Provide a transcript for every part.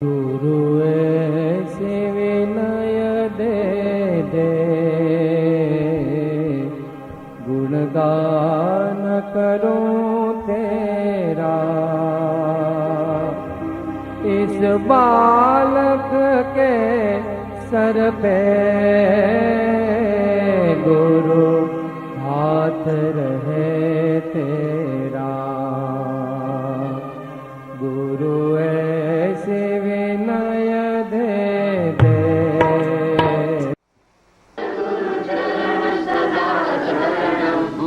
गुरु ऐसे विनय दे दे, गुणगान करूं तेरा। इस बालक के सर पे गुरु हाथ रहे तेरा। गुरु ऐसे विनय दे दे।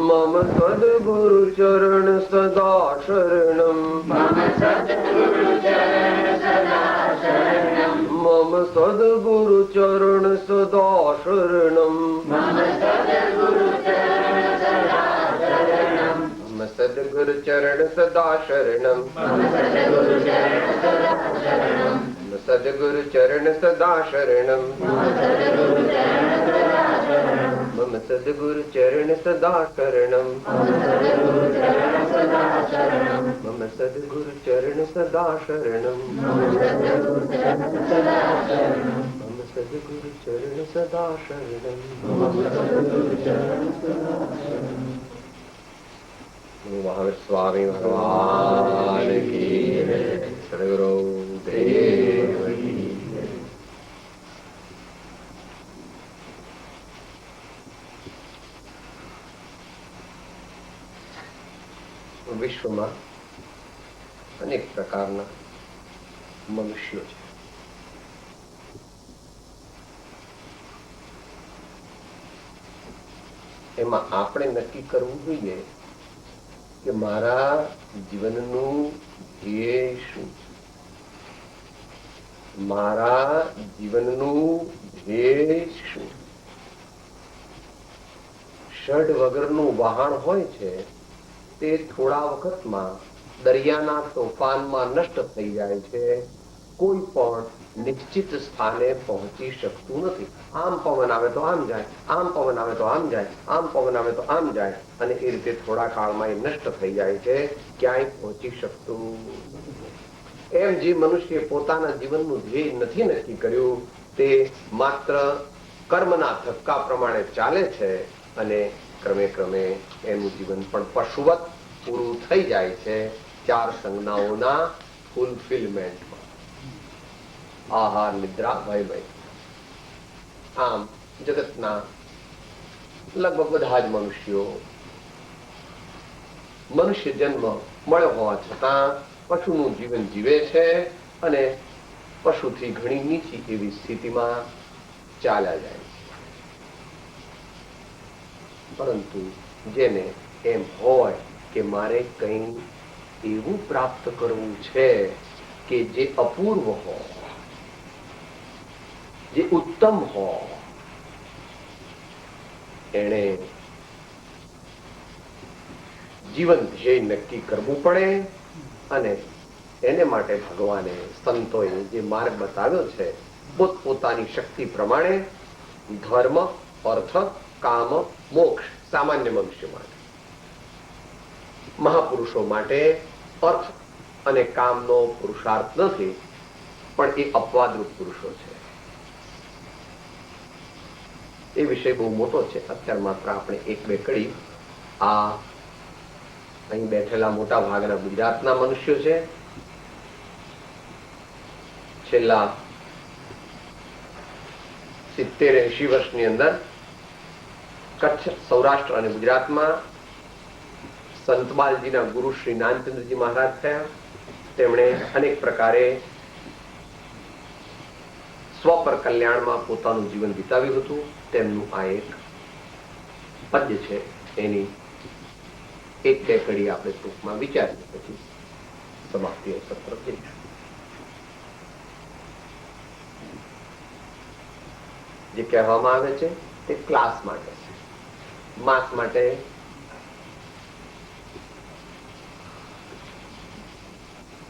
मम सद्गुरु चरण सदा शरणम। मम सद्गुरु चरण सदा शरणम। मम सद्गुरु चरण सदा शरणम। मम सद्गुरु चरण सदा शरणम। मम सद्गुरु चरण सदा शरणम। मम सद्गुरु चरण सदा शरणम। मम सद्गुरु चरण सदा शरणम। मम सद्गुरु चरण सदा शरणम। मम सद्गुरु चरण सदा शरणम। मम सद्गुरु चरण सदा शरणम। महावीर स्वामी भगवान की, सद्गुरु देव की। વિશ્વમાં અનેક પ્રકારના મનુષ્યો છે. એમાં આપણે નક્કી કરવું જોઈએ કે મારા જીવનનું ધ્યેય શું છે. મારા જીવનનું ધ્યેય શું. ષડ વગરનું વહાણ હોય છે તે થોડા વખતમાં દરિયાના તોફાનમાં નષ્ટ થઈ જાય છે. કોઈ પણ નિશ્ચિત સ્થાને પહોંચી શકતું નથી. આમ પવન આવે તો આમ જાય, આમ પવન આવે તો આમ જાય, આમ પવન આવે તો આમ જાય, અને એ રીતે થોડા કાળમાં એ નષ્ટ થઈ જાય છે. ક્યાંય પહોંચી શકતું. એમ જે મનુષ્ય પોતાના જીવનનું ધ્યેય નથી નક્કી કર્યું તે માત્ર કર્મના ધક્કા પ્રમાણે ચાલે છે અને ક્રમે ક્રમે એનું જીવન પણ પશુવત પૂરું થઈ જાય છે. ચાર સંજ્ઞાઓના ફૂલફિલમેન્ટમાં આહાર, નિદ્રા, ભય. આમ જગતના લગભગ બધા જ મનુષ્યો મનુષ્ય જન્મ મળ્યો હોવા છતાં પશુનું જીવન જીવે છે અને પશુથી ઘણી નીચી એવી સ્થિતિમાં ચાલ્યા જાય છે. પરંતુ જેને એમ હોય કે મારે કંઈ એવું પ્રાપ્ત કરવું છે કે જે અપૂર્વ હોય, જે ઉત્તમ હોય, એને જીવન ધ્યેય નક્કી કરવું પડે. અને એને માટે ભગવાને, સંતોએ જે માર્ગ બતાવ્યો છે પોતપોતાની શક્તિ પ્રમાણે ધર્મ, અર્થ, કામ, મોક્ષ સામાન્ય મનુષ્ય માટે, મહાપુરુષો માટે અર્થ અને કામનો પુરુષાર્થ નથી, પણ એ અપવાદરૂપ પુરુષો છે. એ વિષય બહુ મોટો છે. અત્યારે માત્ર આપણે એક બે કડી આ અહીં બેઠેલા મોટા ભાગના ગુજરાતના મનુષ્યો છે. છેલ્લા 70-80 વર્ષની અંદર કચ્છ, સૌરાષ્ટ્ર અને ગુજરાતમાં સંતબાલજીના ગુરુ શ્રી નાનચંદ્રજી મહારાજ થયા. તેમણે અનેક પ્રકારે સ્વપર કલ્યાણમાં પોતાનું જીવન વિતાવ્યું હતું. તેમનું આ એક પદ્ય છે. એની એક બે કડી આપણે ટૂંકમાં વિચારીએ, પછી સમાપ્તિ અવસર તરફ જઈશું. જે કહેવામાં આવે છે તે ક્લાસ માટે છે, માસ માટે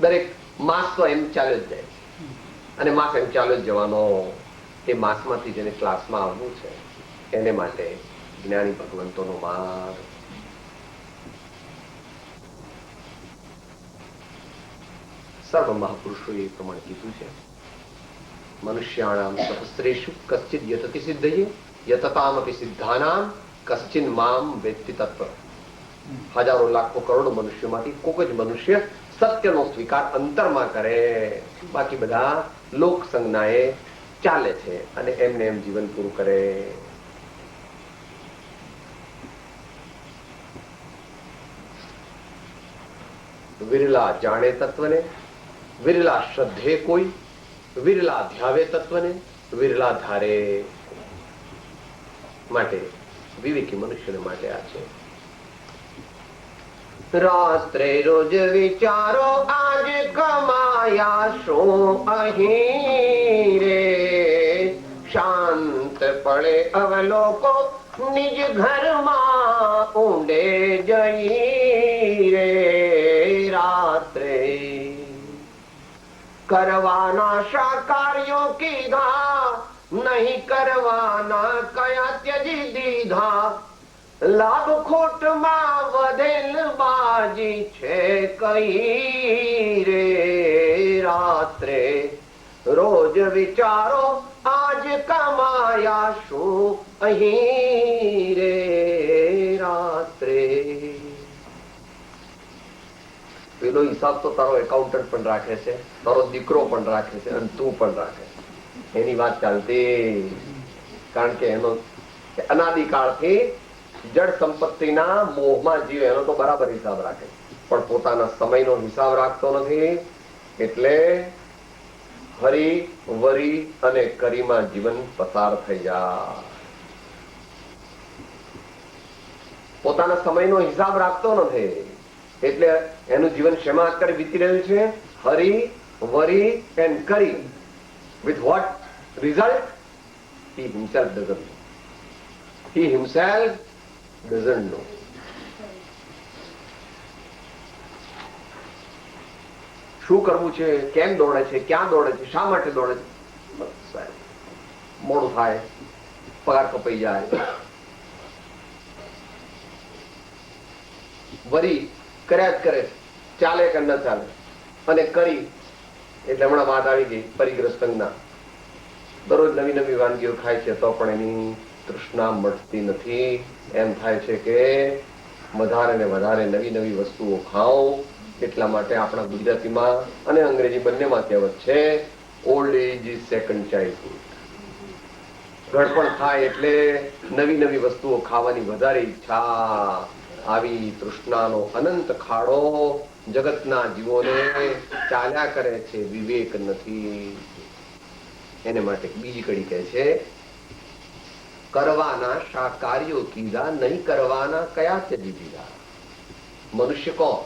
દરેક માસ તો એમ ચાલ્યો જ જાય છે અને માસ એમ ચાલ્યો જ જવાનો. એ માસમાંથી જેને ક્લાસમાં આવવું છે એને માટે જ્ઞાની ભગવંતોનો માર્ગ સર્વ મહાપુરુષોએ એ પ્રમાણે કીધું છે. મનુષ્યાણામ સહસ્રેષુ કશ્ચિદ યતતિ સિદ્ધયે યતતામપી સિદ્ધાનામ કશ્ચિન મામ વેત્તિ તત્વ. હજારો લાખો કરોડો મનુષ્યોમાંથી કોક જ મનુષ્ય સત્યનો સ્વીકાર અંતરમાં કરે, બાકી બધા લોક સંજ્ઞાએ ચાલે છે અને એમને એમ જીવન પૂરું કરે. વિરલા જાણે તત્વને, વિરલા શ્રદ્ધે કોઈ, વિરલા ધ્યાવે તત્વને, વિરલા ધારે. માટે વિવેકી મનુષ્યને માટે આ છે. રાત્રે રોજ વિચારો આજ કમાયા શું અહીં રે, શાંત પડે અવલોકો નિજ ઘરમાં ઊંડે જઈ રે. રાત્રે કરવાના શા કાર્યો કીધા, નહીં કરવાના કયા ત્યજી દીધા. લાભ ખોટમાં વધેલ બાજી છે કઈ રે. રાત્રે રોજ વિચારો આજ કમાયા શું અહીં રે. રાત્રે પેલો હિસાબ તો તારો એકાઉન્ટન્ટ પણ રાખે છે, તારો દીકરો પણ રાખે છે અને તું પણ રાખે છે. એની વાત ચાલતી, કારણ કે એનો અનાદિકાળથી જળ સંપત્તિના મોહમાં જીવે, એનો તો બરાબર હિસાબ રાખે, પણ પોતાના સમયનો હિસાબ રાખતો નથી. એટલે હરી વરી અને કરીમાં જીવન પસાર થઈ જાય. પોતાના સમયનો હિસાબ રાખતો નથી, એટલે એનું જીવન શેમાં અત્યારે વીતી રહ્યું છે? હરી વરી એન્ડ કરી. With what result? He himself doesn't know. He himself doesn't know. શું કરવું છે, કેમ દોડે છે, ક્યાં દોડે છે, શા માટે દોડે છે? બસ સાહેબ, મોડું થાય, પગાર કપાઈ જાય, વરી કર્યા જ કરે, ચાલે કે ન ચાલે. અને કરી એટલે હમણાં વાત આવી ગઈ પરિગ્રહ સંજ્ઞા. દરરોજ નવી નવી વાનગીઓ ખાય છે તો પણ એની તૃષ્ણા મળતી નથી. એમ થાય છે કે વધારે ને વધારે નવી નવી વસ્તુઓ ખાઓ. એટલા માટે આપણા ગુજરાતીમાં અને અંગ્રેજી બંનેમાં કહેવત છે, old age is second childhood. ઘડપણ થાય એટલે નવી નવી વસ્તુઓ ખાવાની વધારે ઈચ્છા. આવી તૃષ્ણાનો અનંત ખાડો જગતના જીવોને ચાલ્યા કરે છે, વિવેક નથી. એને માટે બીજી કડી કહે છે, કરવાના શા કાર્યો કીધા, નહીં કરવાના કયા ત્યજી દીધા. મનુષ્ય કોણ?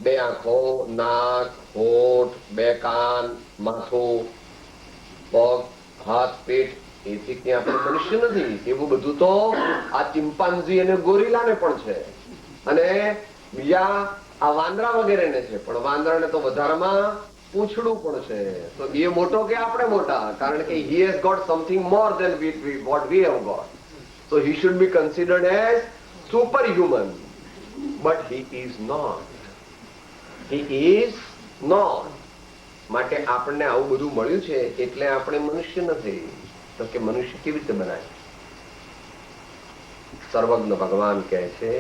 બે આંખો, નાક, હોઠ, બે કાન, માથું, પગ, હાથ, પેટ, એથી ક્યાં આપણે મનુષ્ય નથી. એવું બધું તો આ ચિમ્પાન્ઝી અને ગોરીલાને પણ છે, અને બીજા આ વાંદરા વગેરેને છે. પણ વાંદરાને તો વધારામાં પૂંછડું પણ છે. તો એ મોટો કે આપણે મોટા? કારણ કે he has got something more than what we have got. So he should be considered as superhuman, but he is not. He is not. માટે આપણને આવું બધું મળ્યું છે એટલે આપણે મનુષ્ય નથી. તો કે મનુષ્ય કેવી રીતે બનાય? સર્વજ્ઞ ભગવાન કહે છે,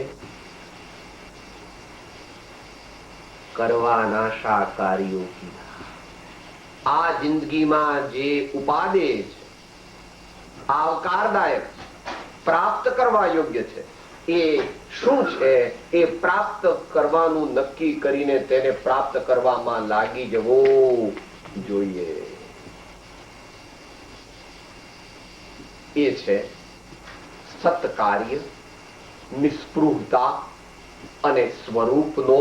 કરવાના શા કાર્યો કીધા. આ જિંદગીમાં જે ઉપાદેય છે, આવકારદાયક, પ્રાપ્ત કરવા યોગ્ય છે, એ શું છે? એ પ્રાપ્ત કરવાનું નક્કી કરીને તેને પ્રાપ્ત કરવામાં લાગી જવું જોઈએ. એ છે સત્કાર્ય, નિસ્પૃહતા અને સ્વરૂપનો,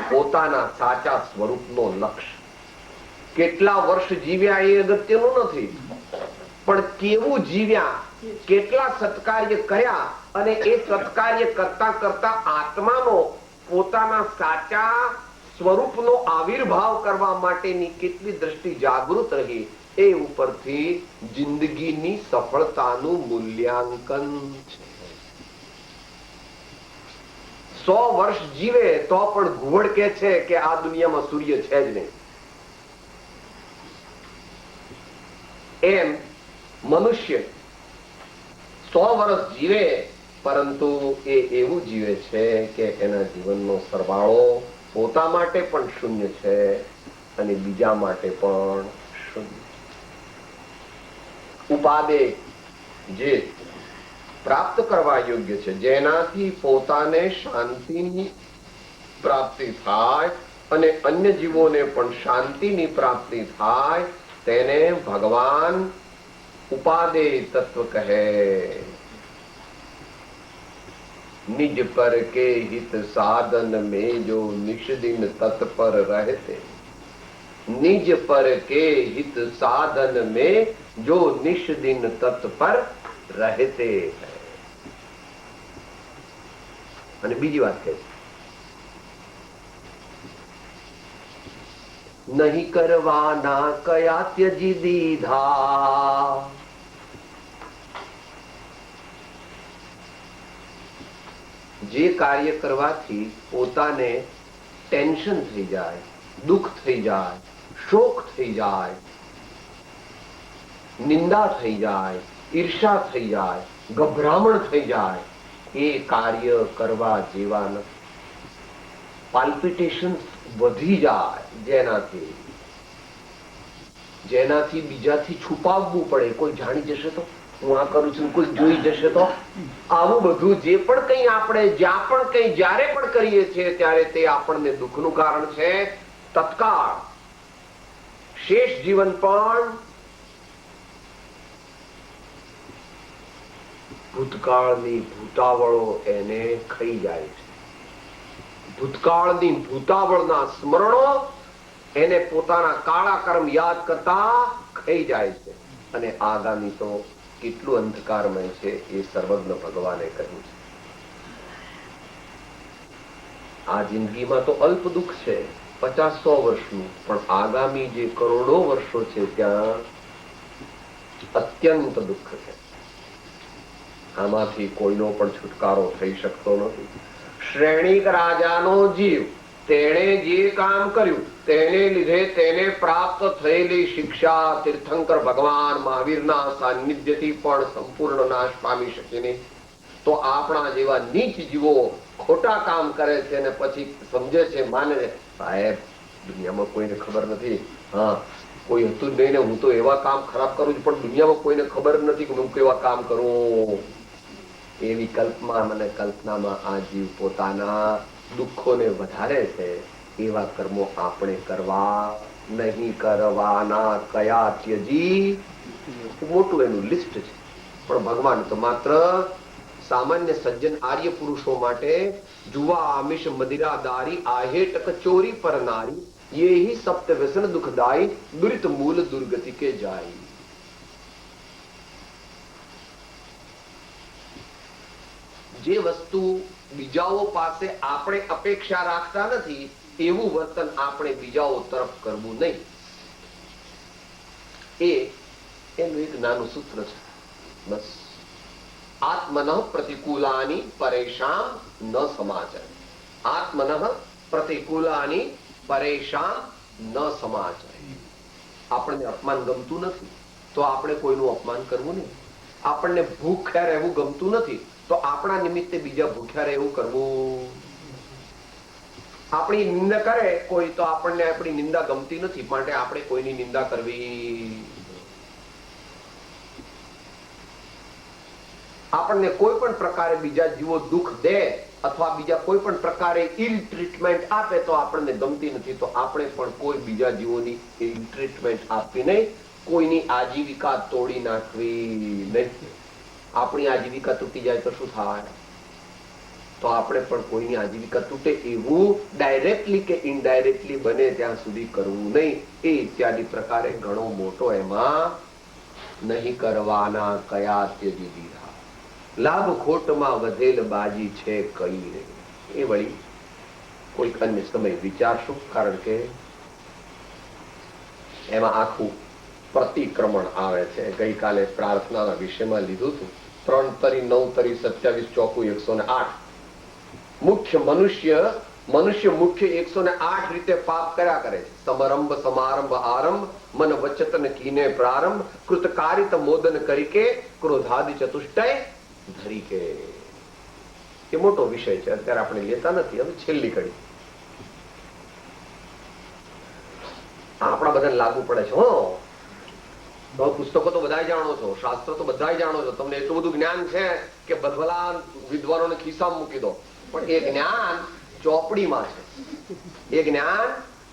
પોતાના સાચા સ્વરૂપનો લક્ષ્ય. કેટલા વર્ષ જીવ્યા એ અગત્યનું નથી, પણ કેવું જીવ્યા, કેટલા સત્કાર્ય કર્યા, અને એ સત્કાર્ય કરતા કરતા આત્માનો, પોતાના સાચા સ્વરૂપનો આવિર્ભાવ કરવા માટેની કેટલી દ્રષ્ટિ જાગૃત રહી, એ ઉપરથી જિંદગીની સફળતાનું મૂલ્યાંકન છે. 100 વર્ષ જીવે તો પણ ઘુવડ કે છે કે આ દુનિયામાં સૂર્ય છે જ નહીં. એમ મનુષ્ય 100 વર્ષ જીવે, પરંતુ એ એવું જીવે છે કે એના જીવનનો સરવાળો પોતા માટે પણ શૂન્ય છે અને બીજા માટે પણ શૂન્ય. ઉપાદે જે પ્રાપ્ત કરવા યોગ્ય છે, જેનાથી પોતાને શાંતિની પ્રાપ્તિ થાય અને અન્ય જીવોને પણ શાંતિની પ્રાપ્તિ થાય, તેને ભગવાન ઉપાદે તત્વ કહે. નિજ પર કે હિત સાધન में जो निश दिन तत्पर रहते, निज पर के हित साधन में जो निश दिन तत्पर रहते हैं. અને બીજી વાત કહે છે, નહીં કરવાના કયા ત્યજી દીધા. જે કાર્ય કરવાથી પોતાને ટેન્શન થઈ જાય, દુઃખ થઈ જાય, શોક થઈ જાય, નિંદા થઈ જાય, ઈર્ષા થઈ જાય, ગભરામણ થઈ જાય, એ કાર્ય કરવા જેવા નથી. પાલ્પિટેશન વધી જાય, જેનાથી બીજાથી છુપાવવું પડે. કોઈ જાણી જશે તો, હું આ કરું છું, કોઈ જોઈ જશે તો. આવું બધું જે પણ કંઈ આપણે જ્યાં પણ કંઈ જ્યારે પણ કરીએ છીએ ત્યારે તે આપણને દુઃખનું કારણ છે. તત્કાળ શેષ જીવન પણ ભૂતકાળની ભૂતાવળો એને ખાઈ જાય છે. ભૂતકાળની ભૂતાવળના સ્મરણો એને પોતાના કાળા કર્મ યાદ કરતા ખાઈ જાય છે. અને આગામી તો કેટલું અંધકારમય છે એ સર્વજ્ઞ ભગવાને કહ્યું છે. આ જિંદગીમાં તો અલ્પ દુઃખ છે, 50-100 વર્ષનું, પણ આગામી જે કરોડો વર્ષો છે ત્યાં અત્યંત દુઃખ છે. આમાંથી કોઈનો પણ છુટકારો થઈ શકતો નથી. શ્રેણીક રાજાનો જીવ, તેણે જે કામ કર્યું તેને લીધે તેને પ્રાપ્ત થયેલી શિક્ષા તીર્થંકર ભગવાન મહાવીરના સાનિધ્યથી પણ સંપૂર્ણ નાશ પામી શકે નહીં. તો આપણા જેવા નીચ જીવો ખોટા કામ કરે છે અને પછી સમજે છે, માને છે, સાહેબ દુનિયામાં કોઈને ખબર નથી, હા કોઈ હતું જ નહીં ને હું તો એવા કામ ખરાબ કરું છું, પણ દુનિયામાં કોઈને ખબર નથી કે હું કેવા કામ કરું. એવી કલ્પના અને કલ્પનામાં આ જીવ પોતાના દુઃખોને વધારે છે. એવા કર્મો આપણે કરવા નહીં કરવાના કયા ત્યજી. મોટું એનું લિસ્ટ છે, પણ ભગવાન તો માત્ર સામાન્ય સજ્જન આર્ય પુરુષો માટે જુવા આમિષ મદિરા દારી आहेटक ચોરી પર નારી યે સપ્ત વ્યસન દુઃખદાયી દુરિત મૂલ દુર્ગતિ કે જાય. જે વસ્તુ બીજાઓ પાસે આપણે અપેક્ષા રાખતા નથી એવું વર્તન આપણે બીજાઓ તરફ કરવું નહીં. એનું એક નાનું સૂત્ર છે, બસ. આત્મનઃ પ્રતિકૂલાની પરેશાન ન સમાચર. આત્મનઃ પ્રતિકૂલાની પરેશાન ન સમાચર. આપણને અપમાન ગમતું નથી તો આપણે કોઈનું અપમાન કરવું નહીં. આપણને ભૂખ્યા રહેવું ગમતું નથી તો આપણા નિમિત્તે બીજા ભૂખ્યા રહેવું કરવું. આપણી નિંદા કરે કોઈ તો આપણને આપણી નિંદા ગમતી નથી, માટે આપણે કોઈની નિંદા કરવી. આપણને કોઈ પણ પ્રકારે બીજા જીવો દુઃખ દે અથવા બીજા કોઈ પણ પ્રકારે ઇલ ટ્રીટમેન્ટ આપે તો આપણને ગમતી નથી, તો આપણે પણ કોઈ બીજા જીવોની ઇલ ટ્રીટમેન્ટ આપવી નહીં. કોઈની આજીવિકા તોડી નાખવી નહીં. આપણી આજીવિકા તૂટી જાય તો શું થાય? તો આપણે પણ કોઈની આજીવિકા તૂટે એવું ડાયરેક્ટલી કે ઇનડાયરેક્ટલી બને ત્યાં સુધી કરવું નહીં. એ ઇત્યાદિ પ્રકારે ઘણો મોટો એમાં નહીં કરવાના કયા ત્યજી દીધા. લાભ ખોટમાં વધેલ બાજી છે કઈ નહીં. એ વળી કોઈક અન્ય સમય વિચારશું, કારણ કે એમાં આખું પ્રતિક્રમણ આવે છે. ગઈકાલે પ્રાર્થનાના વિષયમાં લીધું હતું. 3 તરી 9 તરી 27 ચોકું 108. મુખ્ય મનુષ્ય મનુષ્ય મુખ્ય 108 રીતે પાપ કર્યા કરે છે. સમરંભ સમારંભ આરંભ મન વચતન કીને પ્રારંભ કૃતકારિત મોદન કરીકે ક્રોધાદિ ચતુષ્ટય ધરીકે. એ મોટો વિષય છે, અત્યારે આપણે લેતા નથી. હવે છેલ્લી કડી આપણા બધાને લાગુ પડે છે. પુસ્તકો તો બધા જાણો છો, શાસ્ત્ર તો બધા જાણો છો, તમને એટલું બધું જ્ઞાન છે કે ભલા વિદ્વાનોને ખિસ્સામાં મૂકી દો, પણ એ જ્ઞાન ચોપડીમાં છે. એ જ્ઞાન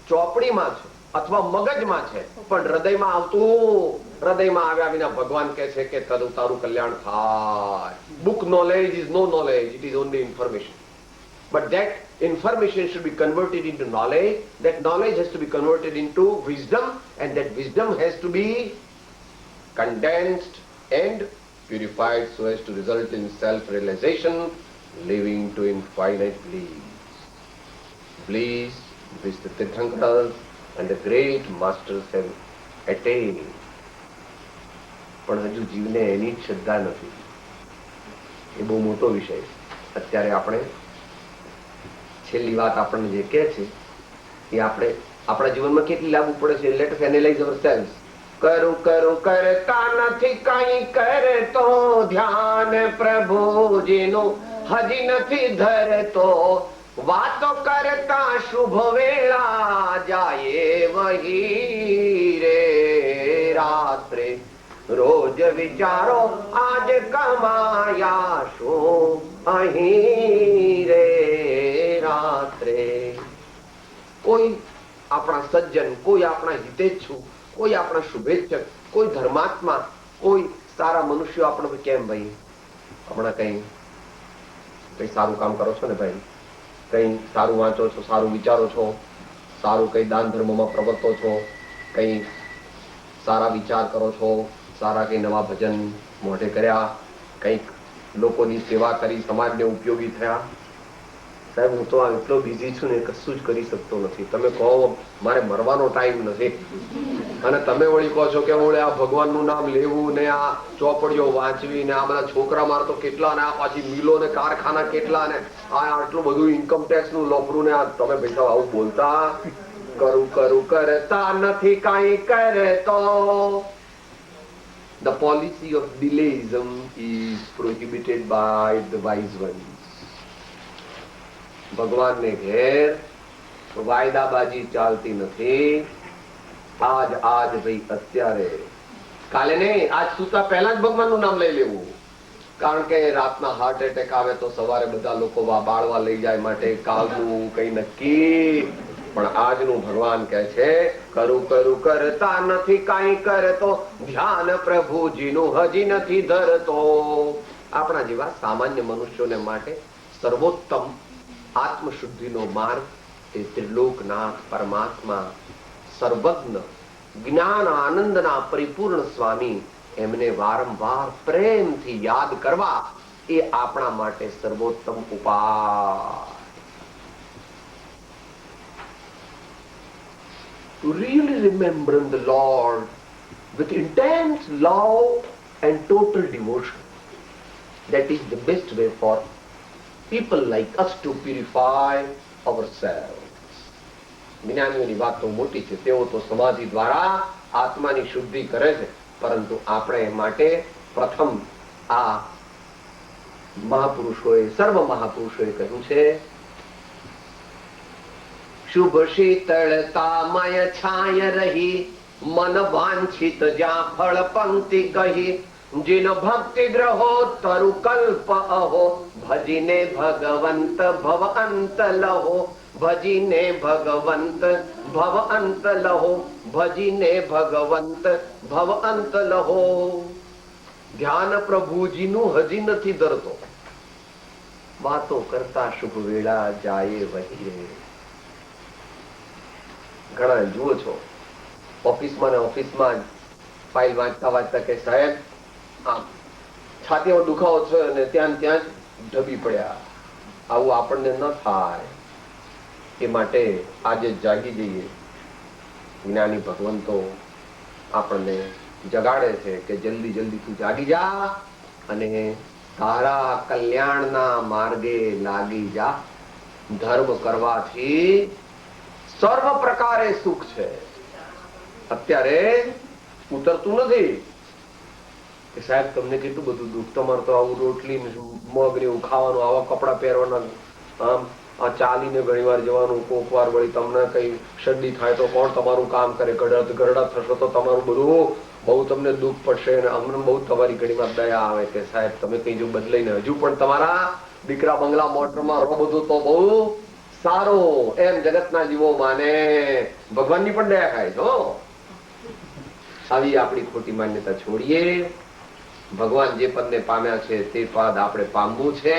ચોપડીમાં છે અથવા મગજમાં છે, પણ હૃદયમાં આવતું, હૃદયમાં આવ્યા વિના ભગવાન કહે છે કે તારું કલ્યાણ થાય. Book knowledge is no knowledge, it is only information. But that information should be converted into knowledge, that knowledge has to be converted into wisdom, and that wisdom has to be condensed and purified so as to result in self-realization, leading to infinite bliss. Bliss which the Tirthankaras and the great masters have attained. પણ હજુ જીવને એની શ્રદ્ધા નથી. એ બહુ મોટો વિષય છે. અત્યારે આપણે છેલ્લી વાત આપણને જે કહે છે એ આપણે આપણા જીવનમાં કેટલી લાગુ પડે છે. Let us analyse ourselves. કરું કરું કરતા નથી કઈ કરતો ધ્યાન પ્રભુજીનું હજી નથી ધરતો વાતો કરતા શુભ વેળા જાય વહી રે રાત્રે રોજ વિચારો આજ કમાયા શું અહીં રે રાત્રે. કોઈ આપણા સજ્જન, કોઈ આપણા હિતેચ્છુ, કોઈ આપણા શુભેચ્છક, કોઈ ધર્માત્મા, કોઈ સારા મનુષ્યો આપણે કેમ ભાઈ હમણાં કઈ સારું કામ કરો છો ને ભાઈ, કઈ સારું વાંચો છો, સારું વિચારો છો, સારું કઈ દાન ધર્મમાં પ્રવર્તો છો, કઈ સારા વિચાર કરો છો, સારા કઈ નવા ભજન મોઢે કર્યા, કઈક લોકોની સેવા કરી, સમાજને ઉપયોગી થયા. સાહેબ હું તો આ એટલો બિઝી છું ને કશું જ કરી શકતો નથી. તમે કહો મારે મરવાનો ટાઈમ નથી અને તમે વળી કહો છો કે વળી આ ભગવાનનું નામ લેવું ને આ ચોપડીઓ વાંચવી ને આ બધા છોકરા માર તો કેટલા ને આ પાછી મિલો ને કારખાના કેટલા ને આ આટલું બધું ઇન્કમ ટેક્સ નું લફરું ને આ તમે પૈસા આવું બોલતા કરું કરું કરતા નથી કઈ કરતો. The policy of delayism is prohibited by the wise ones. ભગવાનને ઘેર વાયદાબાજી ચાલતી નથી. આજ ભાઈ અત્યારે, કાલે નહીં, આજ સુતા પહેલા જ ભગવાનનું નામ લઈ લેવું. કારણ કે રાતના હાર્ટ એટેક આવે તો સવારે બધા લોકો બાળવા લઈ જાય માટે કાલનું કઈ નક્કી. પણ આજનું ભગવાન કહે છે કરું કરું કરતા નથી કઈ કરતો ધ્યાન પ્રભુજીનું હજી નથી ધરતો. આપણા જેવા સામાન્ય મનુષ્યોને માટે સર્વોત્તમ આત્મશુદ્ધિનો માર્ગ એ ત્રિલોકનાથ પરમાત્મા સર્વજ્ઞ જ્ઞાન આનંદના પરિપૂર્ણ સ્વામી એમને વારંવાર પ્રેમથી યાદ કરવા એ આપણા માટે સર્વોત્તમ ઉપાય. To really remember the Lord with intense love and total devotion, that is the best way for people like us to purify ourselves. જ્ઞાનીઓની વાત તો મોટી છે, તેઓ તો સમાધિ દ્વારા આત્માની શુદ્ધિ કરે છે, પરંતુ આપણે માટે પ્રથમ આ મહાપુરુષોએ, સર્વ મહાપુરુષોએ કહ્યું છે શુભ શીતળતામય છાય રહી મન વાંછિત જ્યાં ફળ પંક્તિ કહી जिन भक्ति ग्रहो तरु कल्प अहो भजिने भगवंत भव अंत लहो भजिने भगवंत भव अंत लहो भजिने भगवंत भव अंत लहो. ધ્યાન પ્રભુજીનું હજી નથી ધરતો વાતો કરતા શુભ વેળા જાય વહી રે. ઘણા જુઓ છો ઓફિસમાં ને ઓફિસમાં ફાઇલ વાંચતા વાંચતા કે સાહેબ આમ છાતીમાં દુખાવો છે અને ત્યાં જ ઢબી પડ્યા. આવું આપણને ન થાય એ માટે આજે જાગી જઈએ. જ્ઞાની ભગવંતો આપણને જગાડે છે કે જલ્દી જલ્દી તું જાગી જા અને તારા કલ્યાણના માર્ગે લાગી જા. ધર્મ કરવાથી સર્વ પ્રકારે સુખ છે. અત્યારે ઉતરતું નથી કે સાહેબ તમને કેટલું બધું દુઃખ, તમારે તો આવું રોટલી મગ ને એવું ખાવાનું, આવા કપડા પહેરવાના, આમ આ ચાલીને ઘણી વાર જવાનું, કોક વાર વળી તમને કઈ શરદી થાય તો કોણ તમારું કામ કરે, ગરડા થશો તો તમારું બધું બહુ તમને દુઃખ પડશે. અને અમને બહુ તમારી ઘણી વાર દયા આવે કે સાહેબ તમે કઈ જો બદલાઈને હજુ પણ તમારા દીકરા બંગલા મોટરમાં રહો, બધું તો બહુ સારું, એમ જગતના જીવો માને. ભગવાનની પણ દયા થાય છે. આવી આપણી ખોટી માન્યતા છોડીએ. ભગવાન જે પદને પામ્યા છે તે પદ આપણે પામવું છે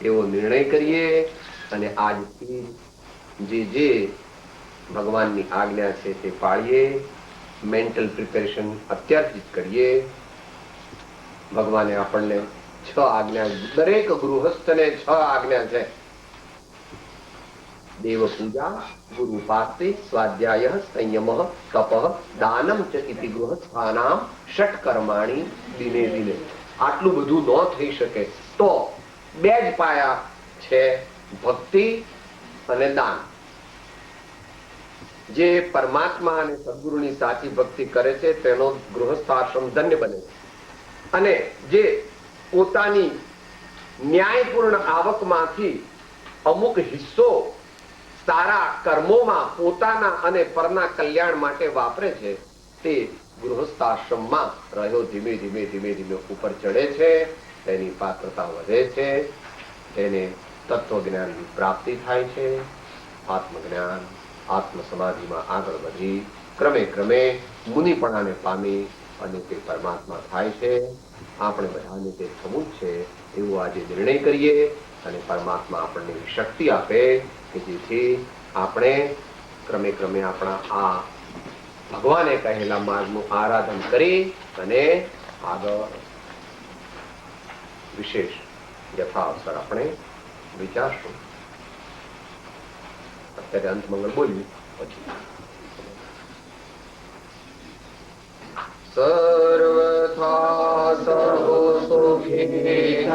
એવો નિર્ણય કરીએ. અને આજથી જે ભગવાનની આજ્ઞા છે તે પાળીએ. મેન્ટલ પ્રિપેરેશન અત્યારથી જ કરીએ. ભગવાને આપણને 6 આજ્ઞા, દરેક ગૃહસ્થને 6 આજ્ઞા છે. દેવ પૂજા, ગુરુ પાસ્તે, સ્વાધ્યાય, સંયમ, તપ, દાનમ ચ ઇતિ ગૃહસ્થાનામ ષટ કર્માણી દિને દિને. આટલું બધું ન થઈ શકે તો 2 જ પાયા છે, ભક્તિ અને દાન. જે પરમાત્મા અને સદગુરુની સાચી ભક્તિ કરે છે તેનો ગૃહસ્થાશ્રમ ધન્ય બને છે. અને જે પોતાની ન્યાયપૂર્ણ આવકમાંથી અમુક હિસ્સો સારા કર્મોમાં પોતાના અને પરના કલ્યાણ માટે વાપરે છે તે ગૃહસ્થાશ્રમમાં રહ્યો ધીમે ધીમે ધીમે ધીમે ઉપર ચડે છે. તેની પાત્રતા વધે છે, તેને તત્વજ્ઞાનની પ્રાપ્તિ થાય છે, આત્મજ્ઞાન, આત્મ સમાધિમાં આગળ વધી ક્રમે ક્રમે મુનિપણાને પામી અને તે પરમાત્મા થાય છે. આપણે બધાને તે થવું જ છે એવું આજે નિર્ણય કરીએ. અને પરમાત્મા આપણને શક્તિ આપે કે જેથી આપણે ક્રમે ક્રમે આપણા આ ભગવાને કહેલા માર્ગનું આરાધન કરી અને આગળ વિશેષ યથાવસર આપણે વિચારશું. અત્યારે અંત મંગળ બોલ્યું પછી સર્વથા સર્વો સુખી